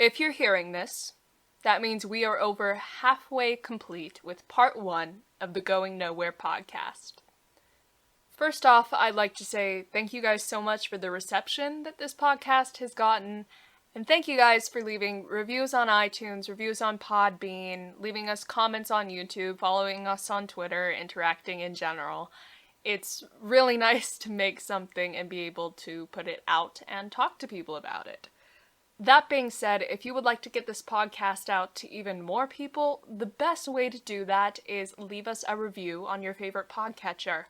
If you're hearing this, that means we are over halfway complete with part 1 of the Going Nowhere podcast. First off, I'd like to say thank you guys so much for the reception that this podcast has gotten, and thank you guys for leaving reviews on iTunes, reviews on Podbean, leaving us comments on YouTube, following us on Twitter, interacting in general. It's really nice to make something and be able to put it out and talk to people about it. That being said, if you would like to get this podcast out to even more people, the best way to do that is leave us a review on your favorite podcatcher.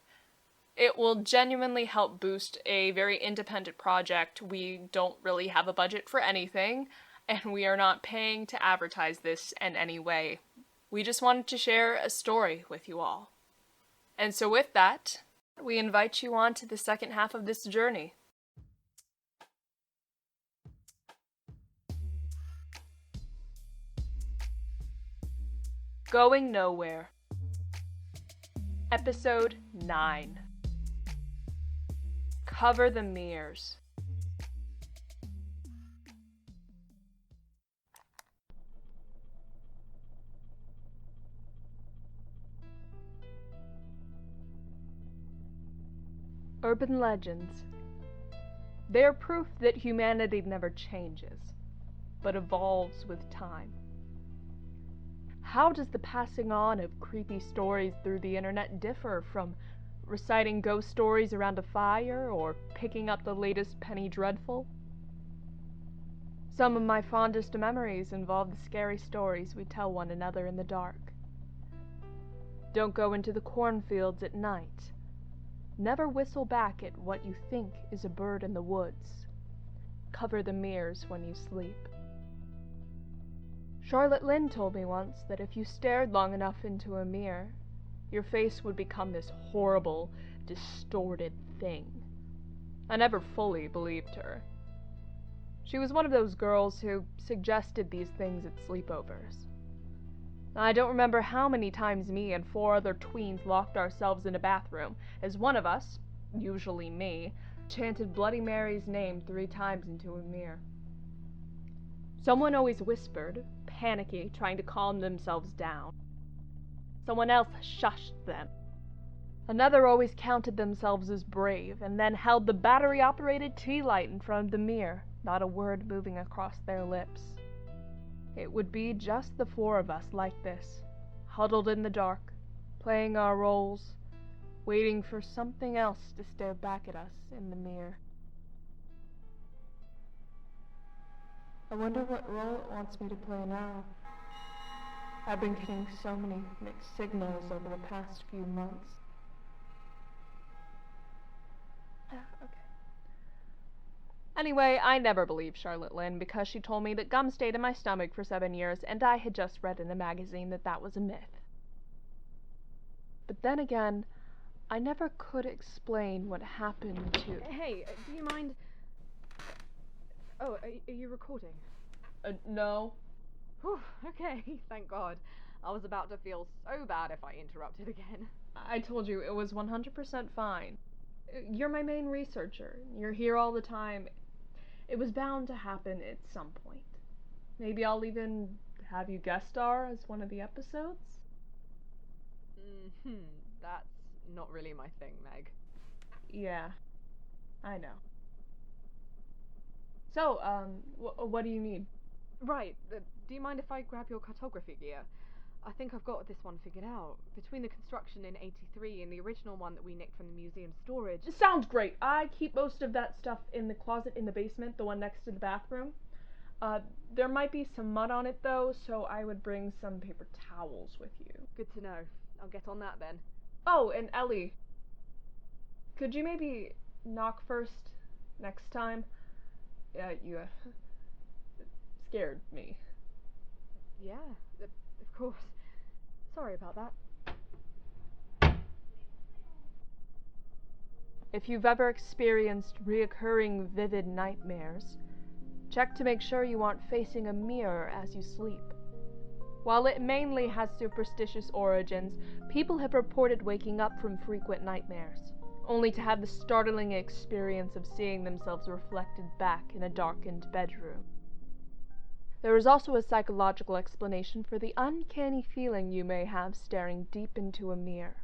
It will genuinely help boost a very independent project. We don't really have a budget for anything, and we are not paying to advertise this in any way. We just wanted to share a story with you all. And so with that, we invite you on to the second half of this journey. Going Nowhere. Episode 9. Cover the mirrors. Urban legends. They are proof that humanity never changes, but evolves with time. How does the passing on of creepy stories through the internet differ from reciting ghost stories around a fire or picking up the latest penny dreadful? Some of my fondest memories involve the scary stories we tell one another in the dark. Don't go into the cornfields at night. Never whistle back at what you think is a bird in the woods. Cover the mirrors when you sleep. Charlotte Lynn told me once that if you stared long enough into a mirror, your face would become this horrible, distorted thing. I never fully believed her. She was one of those girls who suggested these things at sleepovers. I don't remember how many times me and 4 other tweens locked ourselves in a bathroom, as one of us, usually me, chanted Bloody Mary's name 3 times into a mirror. Someone always whispered, panicky, trying to calm themselves down. Someone else shushed them. Another always counted themselves as brave, and then held the battery-operated tea light in front of the mirror, not a word moving across their lips. It would be just the 4 of us like this, huddled in the dark, playing our roles, waiting for something else to stare back at us in the mirror. I wonder what role it wants me to play now. I've been getting so many mixed signals over the past few months. Okay. Anyway, I never believed Charlotte Lynn because she told me that gum stayed in my stomach for 7 years, and I had just read in a magazine that that was a myth. But then again, I never could explain what happened to... Hey, do you mind... Oh, are you recording? No. Whew, okay, thank God. I was about to feel so bad if I interrupted again. I told you, it was 100% fine. You're my main researcher. You're here all the time. It was bound to happen at some point. Maybe I'll even have you guest star as one of the episodes? That's not really my thing, Meg. Yeah, I know. So, what do you need? Right, do you mind if I grab your cartography gear? I think I've got this one figured out. Between the construction in '83 and the original one that we nicked from the museum storage... Sounds great. I keep most of that stuff in the closet in the basement, the one next to the bathroom. There might be some mud on it, though, so I would bring some paper towels with you. Good to know. I'll get on that then. Oh, and Ellie, could you maybe knock first next time? You scared me. Yeah, of course. Sorry about that. If you've ever experienced reoccurring vivid nightmares, check to make sure you aren't facing a mirror as you sleep. While it mainly has superstitious origins, people have reported waking up from frequent nightmares, only to have the startling experience of seeing themselves reflected back in a darkened bedroom. There is also a psychological explanation for the uncanny feeling you may have staring deep into a mirror.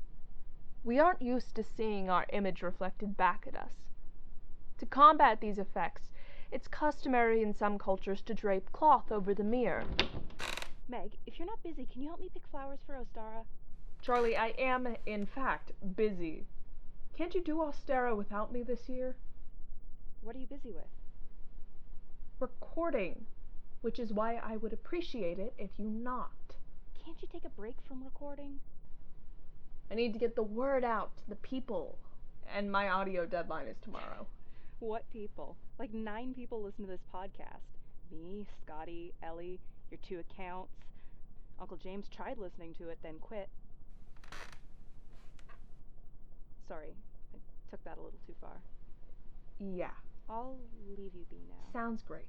We aren't used to seeing our image reflected back at us. To combat these effects, it's customary in some cultures to drape cloth over the mirror. Meg, if you're not busy, can you help me pick flowers for Ostara? Charlie, I am, in fact, busy. Can't you do Ostara without me this year? What are you busy with? Recording, which is why I would appreciate it if you not. Can't you take a break from recording? I need to get the word out to the people, and my audio deadline is tomorrow. What people? Like 9 people listen to this podcast. Me, Scotty, Ellie, your 2 accounts. Uncle James tried listening to it, then quit. Sorry, I took that a little too far. Yeah. I'll leave you be now. Sounds great.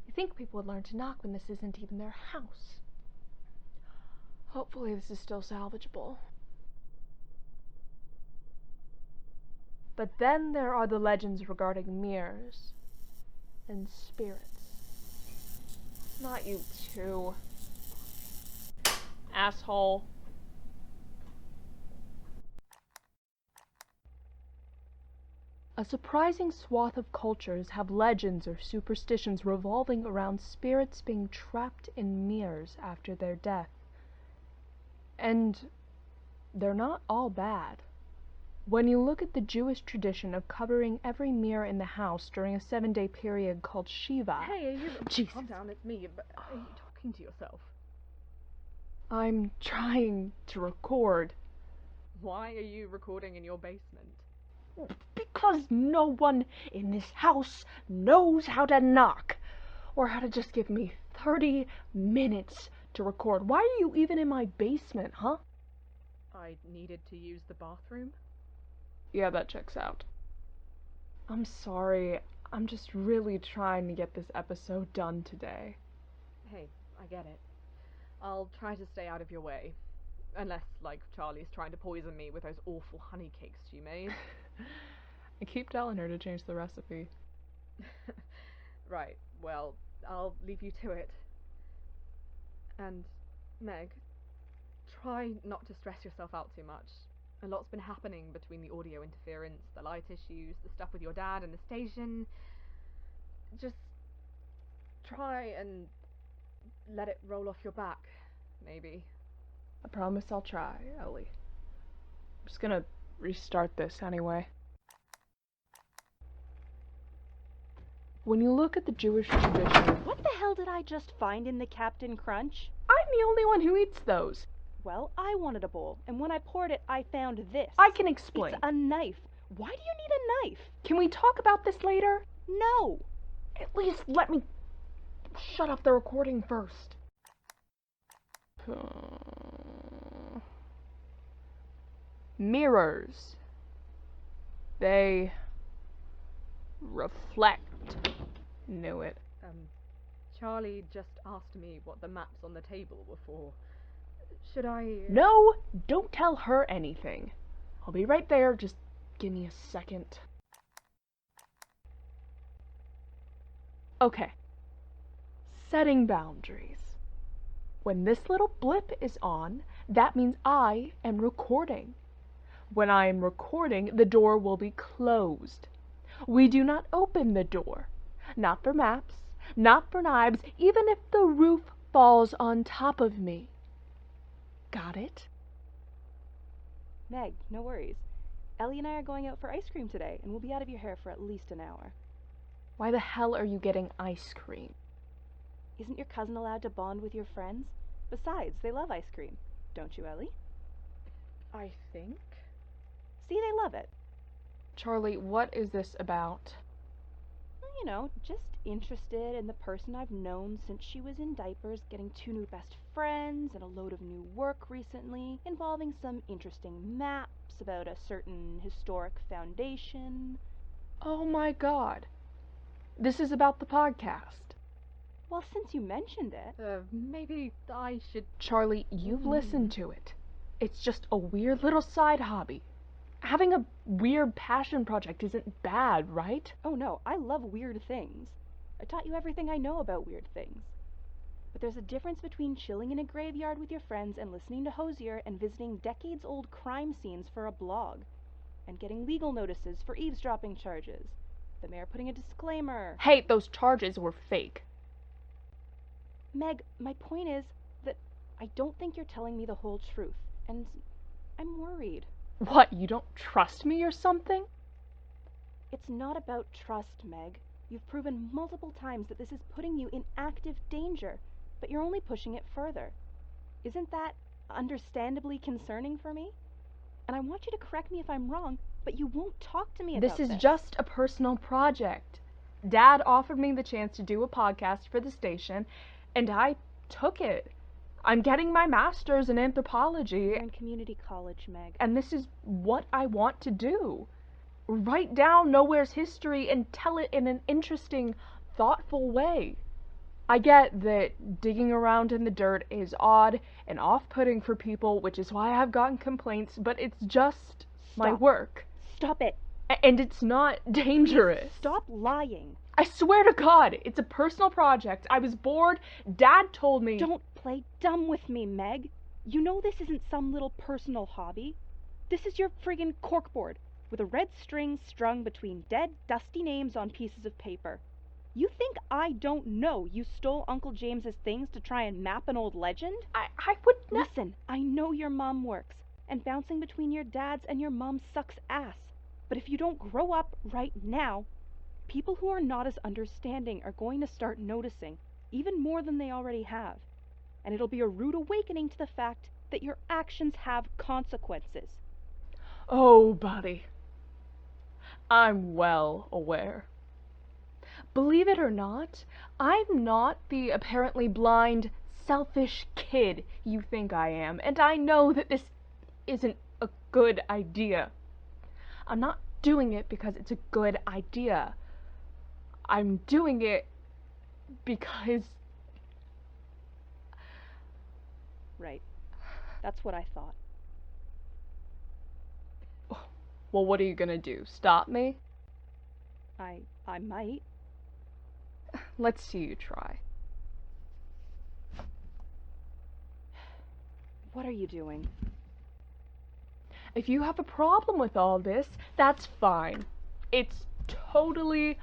You think people would learn to knock when this isn't even their house. Hopefully this is still salvageable. But then there are the legends regarding mirrors and spirits. Not you too. Asshole. A surprising swath of cultures have legends or superstitions revolving around spirits being trapped in mirrors after their death. And they're not all bad. When you look at the Jewish tradition of covering every mirror in the house during a 7-day period called Shiva... Hey, are you... Jesus. Calm down, it's me. But are you talking to yourself? I'm trying to record. Why are you recording in your basement? Because no one in this house knows how to knock, or how to just give me 30 minutes to record. Why are you even in my basement, huh? I needed to use the bathroom. Yeah, that checks out. I'm sorry, I'm just really trying to get this episode done today. Hey, I get it. I'll try to stay out of your way. Unless, like, Charlie's trying to poison me with those awful honey cakes she made. I keep telling her to change the recipe. Right, well, I'll leave you to it. And, Meg, try not to stress yourself out too much. A lot's been happening between the audio interference, the light issues, the stuff with your dad and the station. Just try and let it roll off your back, maybe. I promise I'll try, Ellie. I'm just gonna restart this anyway. When you look at the Jewish tradition... What the hell did I just find in the Captain Crunch? I'm the only one who eats those. Well, I wanted a bowl, and when I poured it, I found this. I can explain. It's a knife. Why do you need a knife? Can we talk about this later? No. At least let me shut off the recording first. Mirrors. They reflect. Knew it. Charlie just asked me what the maps on the table were for. Should I... No, don't tell her anything. I'll be right there, just give me a second. Okay. Setting boundaries. When this little blip is on, that means I am recording. When I am recording, the door will be closed. We do not open the door. Not for maps, not for knives, even if the roof falls on top of me. Got it? Meg, no worries. Ellie and I are going out for ice cream today, and we'll be out of your hair for at least an hour. Why the hell are you getting ice cream? Isn't your cousin allowed to bond with your friends? Besides, they love ice cream. Don't you, Ellie? I think? See, they love it. Charlie, what is this about? You know, just interested in the person I've known since she was in diapers, getting 2 new best friends and a load of new work recently, involving some interesting maps about a certain historic foundation. Oh my god. This is about the podcast. Well, since you mentioned it... Maybe I should... Charlie, you've listened to it. It's just a weird little side hobby. Having a weird passion project isn't bad, right? Oh no, I love weird things. I taught you everything I know about weird things. But there's a difference between chilling in a graveyard with your friends and listening to Hosier and visiting decades-old crime scenes for a blog. And getting legal notices for eavesdropping charges. The mayor putting a disclaimer. Hey, those charges were fake. Meg, my point is that I don't think you're telling me the whole truth, and I'm worried. What, you don't trust me or something? It's not about trust, Meg. You've proven multiple times that this is putting you in active danger, but you're only pushing it further. Isn't that understandably concerning for me? And I want you to correct me if I'm wrong, but you won't talk to me about this. This is just a personal project. Dad offered me the chance to do a podcast for the station, and I took it. I'm getting my master's in anthropology. You're in community college, Meg. And this is what I want to do. Write down Nowhere's history and tell it in an interesting, thoughtful way. I get that digging around in the dirt is odd and off-putting for people, which is why I've gotten complaints, but it's just my work. Stop it. And it's not dangerous. Please stop lying. I swear to God, it's a personal project. I was bored. Dad told me. Don't play dumb with me, Meg. You know this isn't some little personal hobby. This is your friggin' corkboard, with a red string strung between dead, dusty names on pieces of paper. You think I don't know you stole Uncle James's things to try and map an old legend? I would not. Listen, I know your mom works, and bouncing between your dad's and your mom sucks ass. But if you don't grow up right now, people who are not as understanding are going to start noticing, even more than they already have. And it'll be a rude awakening to the fact that your actions have consequences. Oh, buddy. I'm well aware. Believe it or not, I'm not the apparently blind, selfish kid you think I am, and I know that this isn't a good idea. I'm not doing it because it's a good idea. I'm doing it because... Right. That's what I thought. Well, what are you gonna do? Stop me? I might. Let's see you try. What are you doing? If you have a problem with all this, that's fine. It's totally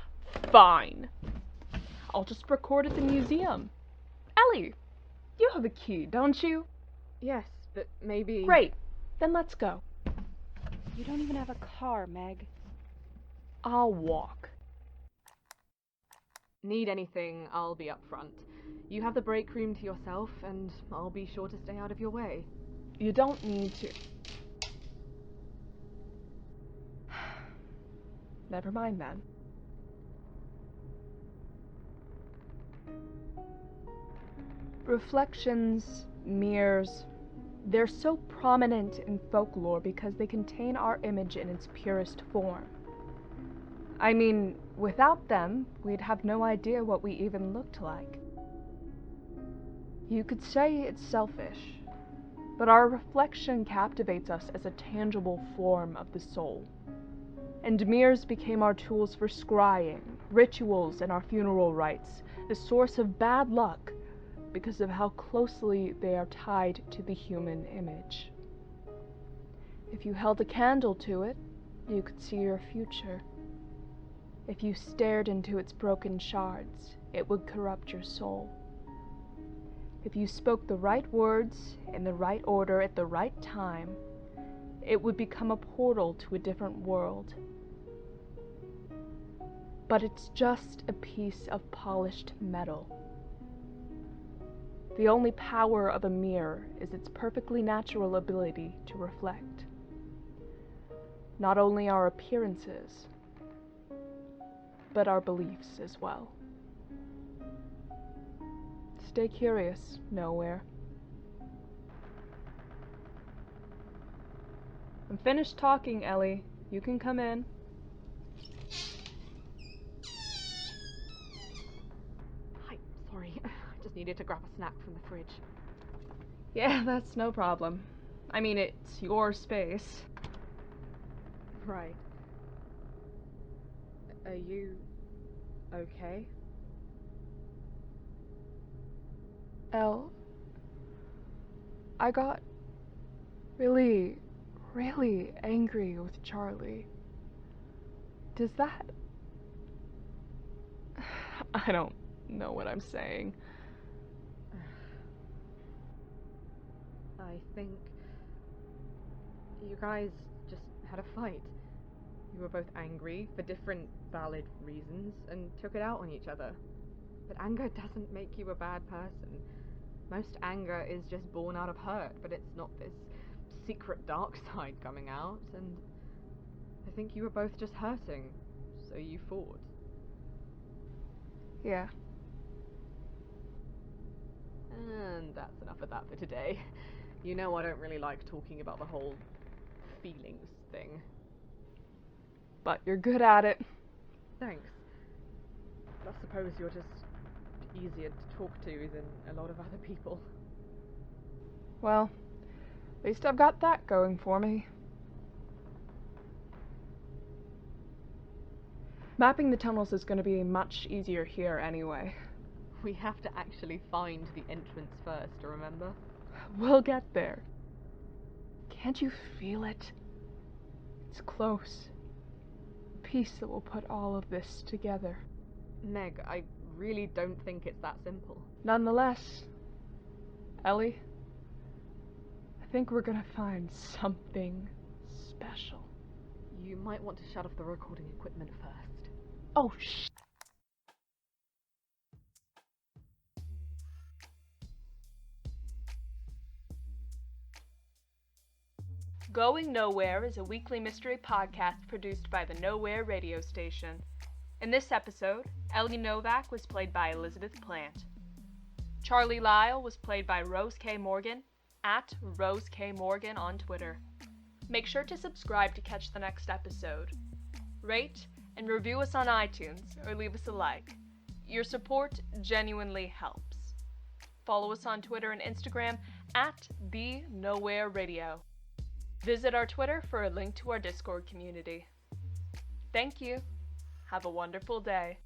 fine. I'll just record at the museum. Ellie, you have a key, don't you? Yes, but maybe... Great. Then let's go. You don't even have a car, Meg. I'll walk. Need anything, I'll be up front. You have the break room to yourself, and I'll be sure to stay out of your way. You don't need to. Never mind then. Reflections, mirrors, they're so prominent in folklore because they contain our image in its purest form. I mean, without them, we'd have no idea what we even looked like. You could say it's selfish, but our reflection captivates us as a tangible form of the soul. And mirrors became our tools for scrying, rituals, and our funeral rites, the source of bad luck, because of how closely they are tied to the human image. If you held a candle to it, you could see your future. If you stared into its broken shards, it would corrupt your soul. If you spoke the right words in the right order at the right time, it would become a portal to a different world. But it's just a piece of polished metal. The only power of a mirror is its perfectly natural ability to reflect. Not only our appearances, but our beliefs as well. Stay curious, Nowhere. I'm finished talking, Ellie. You can come in. Hi, sorry. I just needed to grab a snack from the fridge. Yeah, that's no problem. I mean, it's your space. Right. Are you okay? Elle, I got really, really angry with Charlie. Does that... I don't know what I'm saying. I think you guys just had a fight. You were both angry for different valid reasons and took it out on each other. But anger doesn't make you a bad person. Most anger is just born out of hurt, but it's not this secret dark side coming out, and I think you were both just hurting, so you fought. Yeah. And that's enough of that for today. You know I don't really like talking about the whole feelings thing. But you're good at it. Thanks. I suppose you're just easier to talk to than a lot of other people. Well, at least I've got that going for me. Mapping the tunnels is going to be much easier here anyway. We have to actually find the entrance first, remember? We'll get there. Can't you feel it? It's close. The piece that will put all of this together. Meg, I really don't think it's that simple. Nonetheless, Ellie, I think we're gonna find something special. You might want to shut off the recording equipment first. Oh, shh. Going Nowhere is a weekly mystery podcast produced by the Nowhere radio station. In this episode, Ellie Novak was played by Elizabeth Plant. Charlie Lyle was played by Rose K. Morgan, at Rose K. Morgan on Twitter. Make sure to subscribe to catch the next episode. Rate and review us on iTunes or leave us a like. Your support genuinely helps. Follow us on Twitter and Instagram at The Nowhere Radio. Visit our Twitter for a link to our Discord community. Thank you. Have a wonderful day.